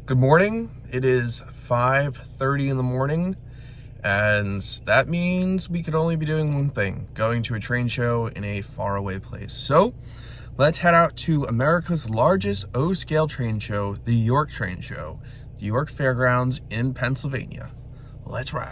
Good morning. It is 5:30 in the morning, and that means we could only be doing one thing, going to a train show in a faraway place. So let's head out to America's largest O-scale train show, the York Train Show, the York Fairgrounds in Pennsylvania. Let's ride.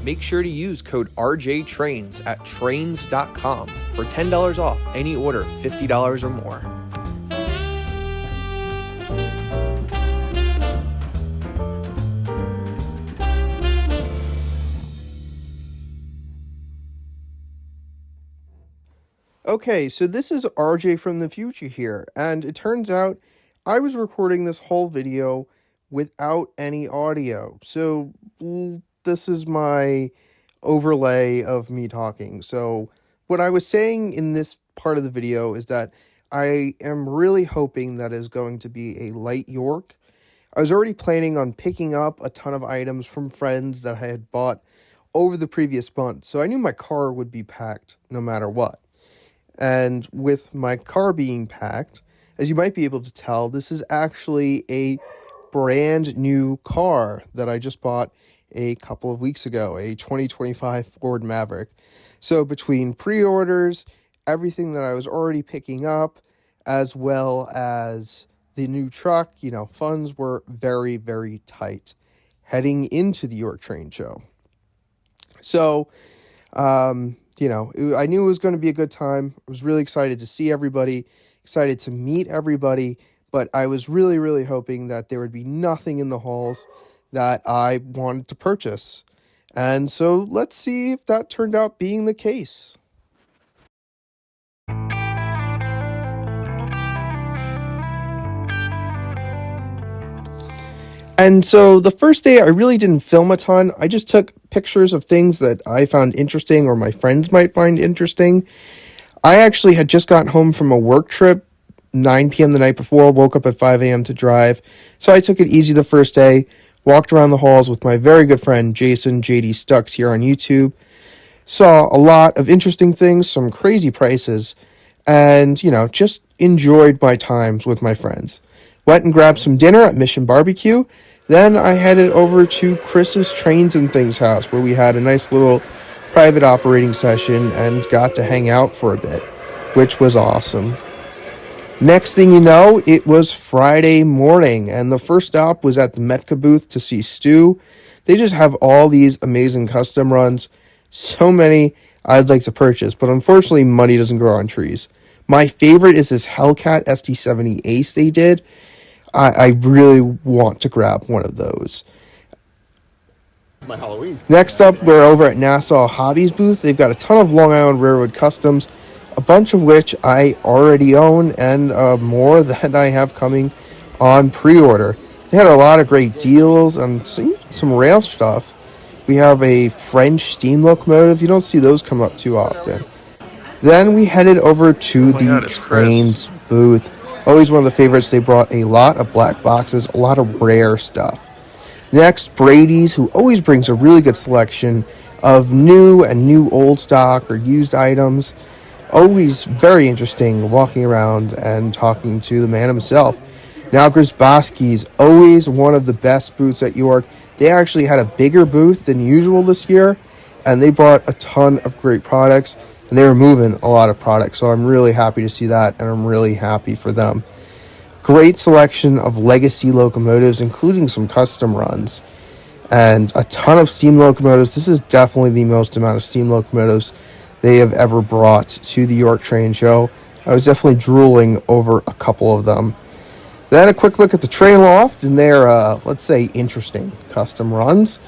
Make sure to use code RJTRAINS at trains.com for $10 off any order $50 or more. Okay, so this is RJ from the future here, and it turns out I was recording this whole video without any audio. So this is my overlay of me talking. So what I was saying in this part of the video is that I am really hoping that is going to be a light York. I was already planning on picking up a ton of items from friends that I had bought over the previous month, so I knew my car would be packed no matter what. And with my car being packed, as you might be able to tell, this is actually a brand new car that I just bought a couple of weeks ago, a 2025 Ford Maverick. So between pre-orders, everything that I was already picking up, as well as the new truck, funds were very, very tight heading into the York Train Show. So, I knew it was going to be a good time. I was really excited to see everybody, excited to meet everybody, but I was really, really hoping that there would be nothing in the halls that I wanted to purchase. And so let's see if that turned out being the case. And so the first day, I really didn't film a ton. I just took pictures of things that I found interesting or my friends might find interesting. I actually had just gotten home from a work trip, 9 p.m. the night before, woke up at 5 a.m. to drive. So I took it easy the first day, walked around the halls with my very good friend, Jason, JD Stucks here on YouTube. Saw a lot of interesting things, some crazy prices, and, just enjoyed my times with my friends. Went and grabbed some dinner at Mission Barbecue. Then I headed over to Chris's Trains and Things house, where we had a nice little private operating session and got to hang out for a bit, which was awesome. Next thing you know, it was Friday morning, and the first stop was at the Metka booth to see Stu. They just have all these amazing custom runs, so many I'd like to purchase, but unfortunately money doesn't grow on trees. My favorite is this Hellcat ST70 Ace they did. I really want to grab one of those. My Halloween. Next up, we're over at Nassau Hobbies booth. They've got a ton of Long Island Railroad customs, a bunch of which I already own, and more that I have coming on pre-order. They had a lot of great deals and some rail stuff. We have a French steam locomotive. You don't see those come up too often. Then we headed over to the Trains booth. Always one of the favorites. They brought a lot of black boxes, a lot of rare stuff. Next, Brady's, who always brings a really good selection of new old stock or used items. Always very interesting walking around and talking to the man himself. Now, Grzybowski's, always one of the best booths at York. They actually had a bigger booth than usual this year, and they brought a ton of great products, and they were moving a lot of products, so I'm really happy to see that, and I'm really happy for them. Great selection of legacy locomotives, including some custom runs, and a ton of steam locomotives. This is definitely the most amount of steam locomotives they have ever brought to the York Train Show. I was definitely drooling over a couple of them. Then a quick look at the train loft and their, let's say, interesting custom runs.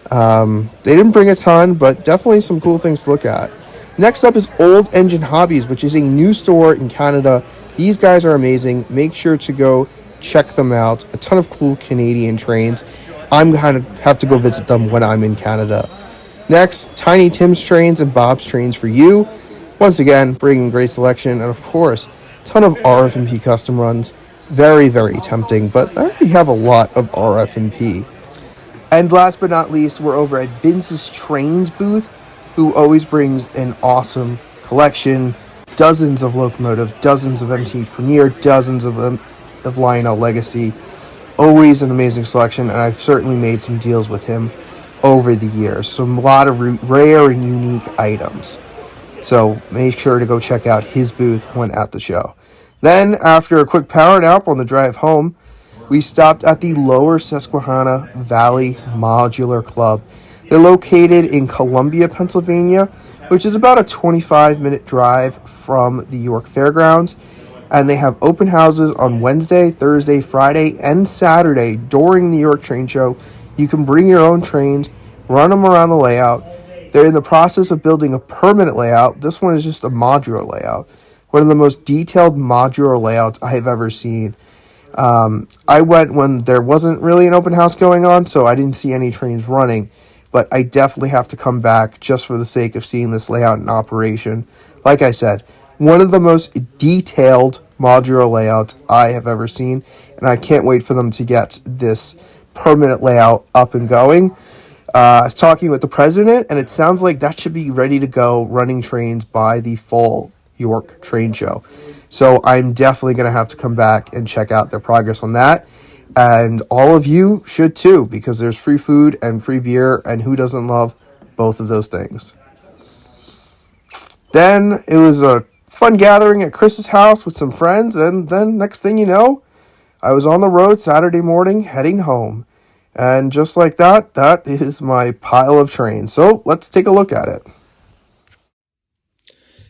They didn't bring a ton, but definitely some cool things to look at. Next up is Old Engine Hobbies, which is a new store in Canada. These guys are amazing. Make sure to go check them out. A ton of cool Canadian trains. I'm going to have to go visit them when I'm in Canada. Next, Tiny Tim's Trains and Bob's Trains for You. Once again, bringing great selection. And of course, a ton of RF&P custom runs. Very, very tempting, but I already have a lot of RF&P. And last but not least, we're over at Vince's Trains booth, who always brings an awesome collection, dozens of locomotive, dozens of MTH Premier, dozens of Lionel Legacy. Always an amazing selection, and I've certainly made some deals with him over the years. So a lot of rare and unique items. So make sure to go check out his booth when at the show. Then, after a quick power nap on the drive home, we stopped at the Lower Susquehanna Valley Modular Club. They're located in Columbia, Pennsylvania, which is about a 25-minute drive from the York Fairgrounds. And they have open houses on Wednesday, Thursday, Friday, and Saturday during the York Train Show. You can bring your own trains, run them around the layout. They're in the process of building a permanent layout. This one is just a modular layout. One of the most detailed modular layouts I have ever seen. I went when there wasn't really an open house going on, so I didn't see any trains running. But I definitely have to come back just for the sake of seeing this layout in operation. Like I said, one of the most detailed modular layouts I have ever seen, and I can't wait for them to get this permanent layout up and going. I was talking with the president, and it sounds like that should be ready to go running trains by the fall York Train Show. So I'm definitely going to have to come back and check out their progress on that. And all of you should too, because there's free food and free beer, and who doesn't love both of those things? Then it was a fun gathering at Chris's house with some friends, and then next thing you know, I was on the road Saturday morning heading home. And just like that, that is my pile of trains. So let's take a look at it.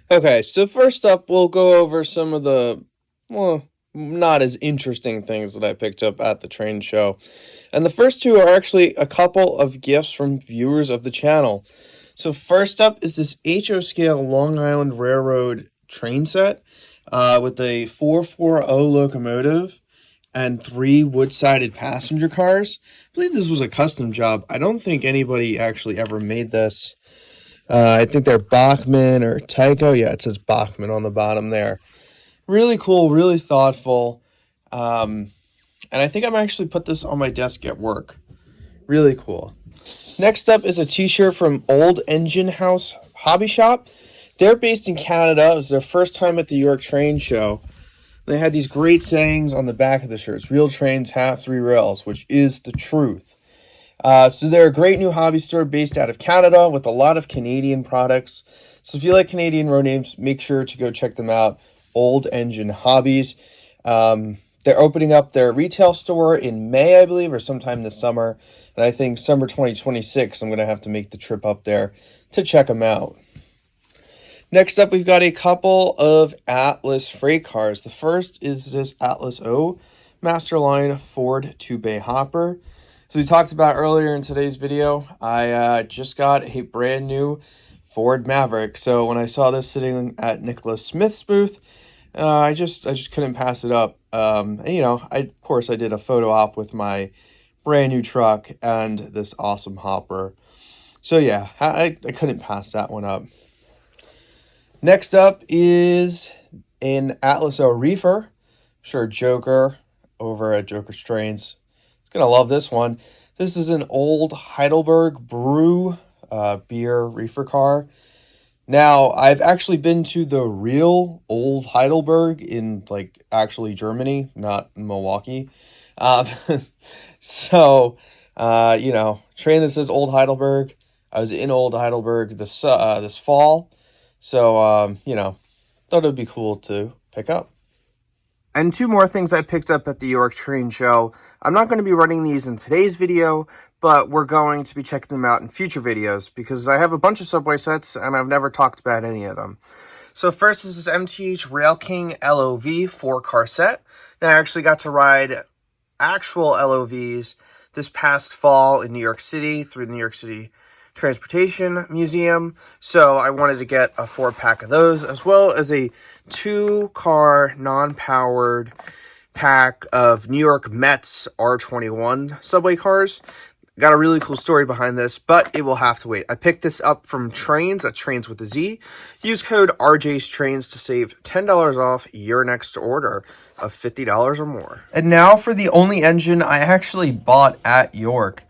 Okay, so first up, we'll go over some of the, well, not as interesting things that I picked up at the train show. And the first two are actually a couple of gifts from viewers of the channel. So first up is this HO scale Long Island Railroad train set with a 440 locomotive and 3 wood-sided passenger cars. I believe this was a custom job. I don't think anybody actually ever made this. I think they're Bachman or Tyco. Yeah, it says Bachman on the bottom there. Really cool, really thoughtful. And I think I'm actually put this on my desk at work. Really cool. Next up is a t-shirt from Old Engine House Hobby Shop. They're based in Canada. It was their first time at the York Train Show. They had these great sayings on the back of the shirts. Real trains have 3 rails, which is the truth. So they're a great new hobby store based out of Canada with a lot of Canadian products. So if you like Canadian road names, make sure to go check them out. Old Engine Hobbies. They're opening up their retail store in May, I believe, or sometime this summer. And I think summer 2026, I'm going to have to make the trip up there to check them out. Next up, we've got a couple of Atlas freight cars. The first is this Atlas O Masterline Ford 2-bay hopper. So we talked about earlier in today's video, I just got a brand new Ford Maverick. So when I saw this sitting at Nicholas Smith's booth, I just couldn't pass it up. And, you know, of course I did a photo op with my brand new truck and this awesome hopper. So yeah, I couldn't pass that one up. Next up is an Atlas O reefer. I'm sure Joker over at JTRAINS is going to love this one. This is an old Heidelberg brew beer reefer car. Now, I've actually been to the real old Heidelberg in, like, actually Germany, not Milwaukee. So, you know, train that says Old Heidelberg. I was in Old Heidelberg this fall. So, you know, thought it would be cool to pick up. And 2 more things I picked up at the York Train Show. I'm not going to be running these in today's video, but we're going to be checking them out in future videos because I have a bunch of Subway sets and I've never talked about any of them. So first is this MTH Rail King LOV 4-car set. Now I actually got to ride actual LOVs this past fall in New York City through the New York City Transportation Museum. So I wanted to get a 4-pack of those as well as a 2-car non-powered pack of New York Mets R21 subway cars. Got a really cool story behind this, but it will have to wait. I picked this up from Trains, at Trains with a Z. Use code RJTRAINS to save $10 off your next order of $50 or more. And now for the only engine I actually bought at York.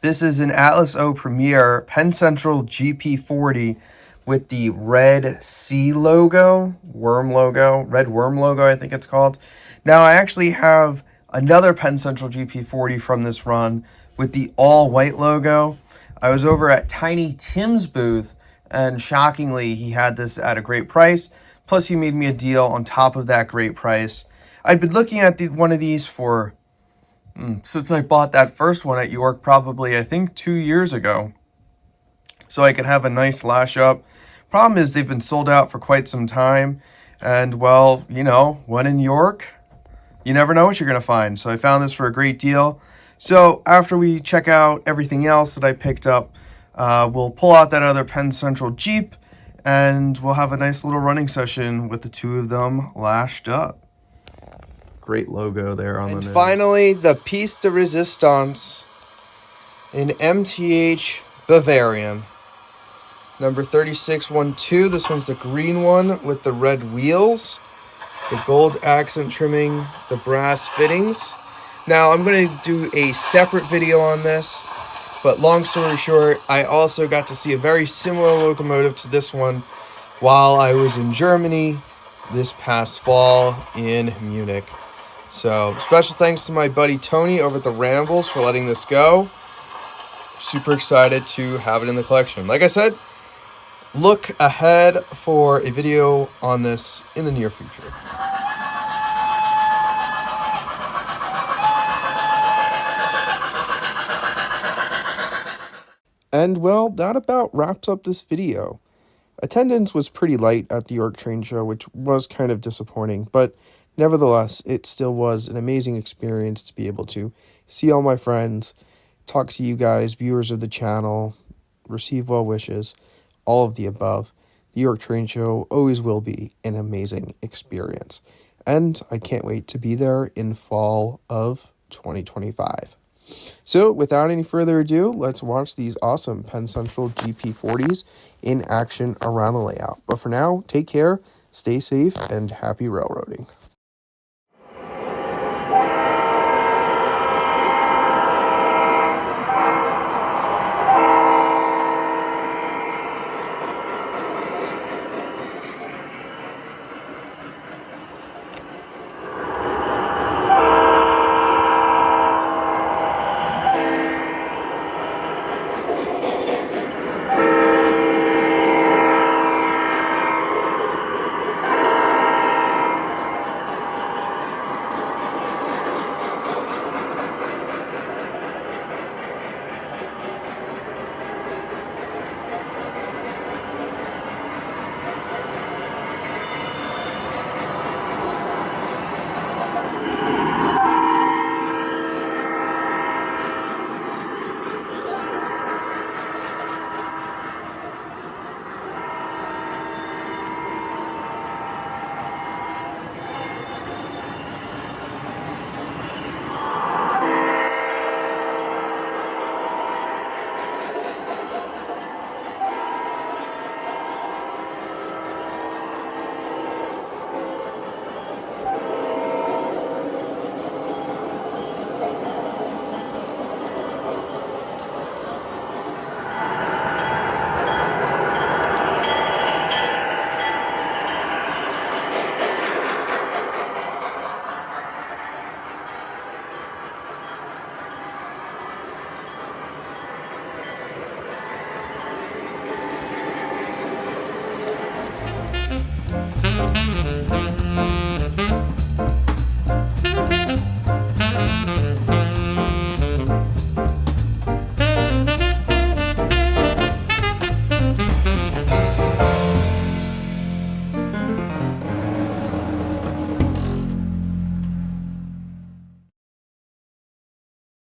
This is an Atlas O Premier Penn Central GP40 with the red C logo, red worm logo, I think it's called. Now, I actually have another Penn Central GP40 from this run with the all white logo. I was over at Tiny Tim's booth, and shockingly, he had this at a great price. Plus, he made me a deal on top of that great price. I'd been looking at one of these for, since I bought that first one at York, probably, I think, 2 years ago. So I could have a nice lash up. Problem is, they've been sold out for quite some time. And, well, you know, when in York, you never know what you're going to find. So I found this for a great deal. So after we check out everything else that I picked up, we'll pull out that other Penn Central Jeep, and we'll have a nice little running session with the two of them lashed up. Great logo there on the nose. And finally, the piece de resistance in MTH Bavarian. Number 3612. This one's the green one with the red wheels, the gold accent trimming, the brass fittings. Now, I'm going to do a separate video on this, but long story short, I also got to see a very similar locomotive to this one while I was in Germany this past fall in Munich. So, special thanks to my buddy Tony over at the Rambles for letting this go. Super excited to have it in the collection. Like I said, look ahead for a video on this in the near future. And well, that about wraps up this video. Attendance was pretty light at the York Train Show, which was kind of disappointing, but nevertheless, it still was an amazing experience to be able to see all my friends, talk to you guys, viewers of the channel, receive well wishes, all of the above. The York Train Show always will be an amazing experience, and I can't wait to be there in fall of 2025. So, without any further ado, let's watch these awesome Penn Central GP40s in action around the layout. But for now, take care, stay safe, and happy railroading.